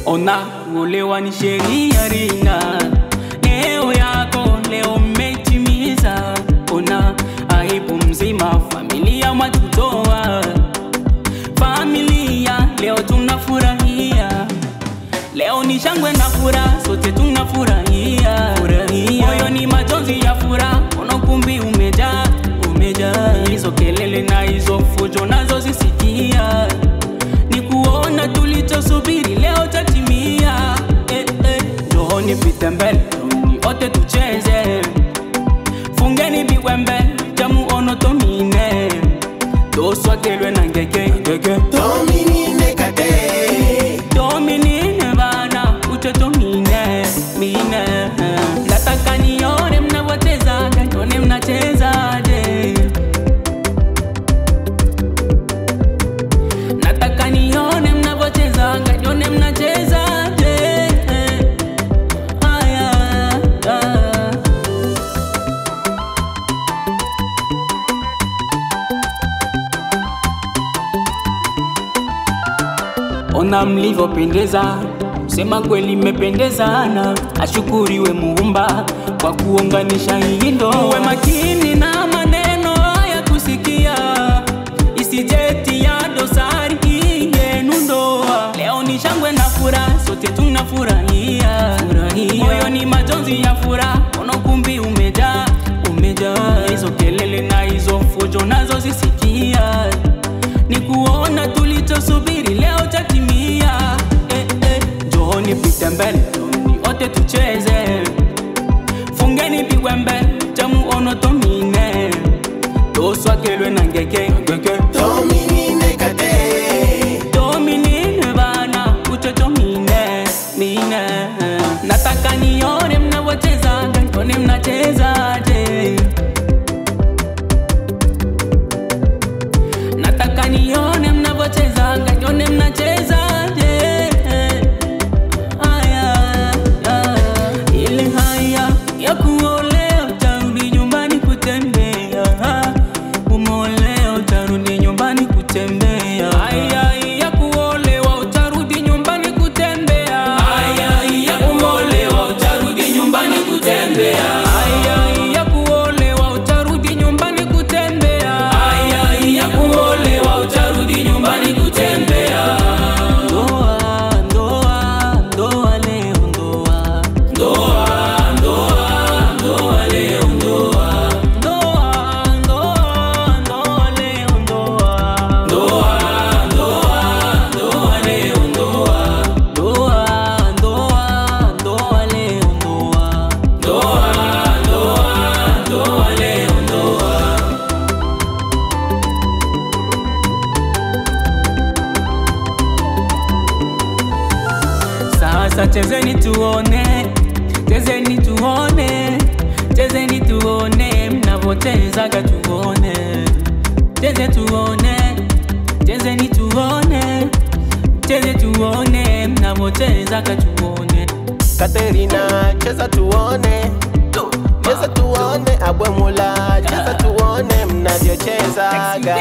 Ona kuolewa ni sheria Rina, leo yako leo umetimiza. Ona aibu mzima familia matutoa, familia leo tunafurahia. Leo ni shangwe na furaha, sote tunafurahia. Moyo ni majonzi ya furaha, ona ukumbi umejaa, umejaa. Hizo kelele na hizo fujo nazo zisikia, ni kuona tulichosubiri leo tatimia. Njooni pite mbele, njooni ote tucheze. Fungeni biwembe, jamu ono tomine. Doswa kelwe na ngeke, ngeke Dominine kate Dominine bana, uche tomine, mine. Nataka nione mnavyocheza, nione mnacheza je. Nataka nione mnavyocheza, nione mnacheza je. Ona mlivyopendeza, sema kweli mmependezana. Ashukuriwe Muumba kwa kuunganisha hii ndoa. Uwe makini na maneno haya kusikia, isijeti ya dosari hii yenu ndoa. Leo ni shangwe na furaha, sote tunafurahia. Moyo ni majonzi ya furaha, ona ukumbi umejaa, umejaa. Hizo kelele na hizo fujo nazo zisikia, ni kuona tulichosubiri leo tatimia. Njooni pite mbele, njooni ote tucheze. Fungeni biwembe, jamu ono tomine. Doswa kelwe na ngeke, ngeke Dominine kate Dominine bana, uche tomine, mine. Nataka nione mnavyocheza, nione mnacheza je. Nataka nione mnavyocheza, nione mnacheza je. Ile haya ya kuolewa utarudi nyumbani kutembea. Umeolewa utarudi nyumbani kutembea. Haya ya kuolewa utarudi nyumbani kutembea. Haya ya kuolewa utarudi nyumbani kutembea. Haya ya kuolewa utarudi nyumbani kutembea. Haya ya kuolewa utarudi nyumbani kutembea. Ndoa, ndoa, ndoa leo ndoa. Ndoa, ndoa, ndoa leo ndoa. Ndoa, ndoa, ndoa leo ndoa. Ndoa, ndoa, ndoa leo ndoa. Ndoa, ndoa, ndoa leo ndoa. Ndoa, ndoa, ndoa leo ndoa. Sasa chezeni tuone, chezeni tuone, chezeni tuone mnavyochezaga tuone. Cheze tuone, chezeni tuone, cheze tuone mnavyochezaga tuone. Katerina cheza tuone, cheza tuone. Abwe Mula cheza tuone mnavyochezaga.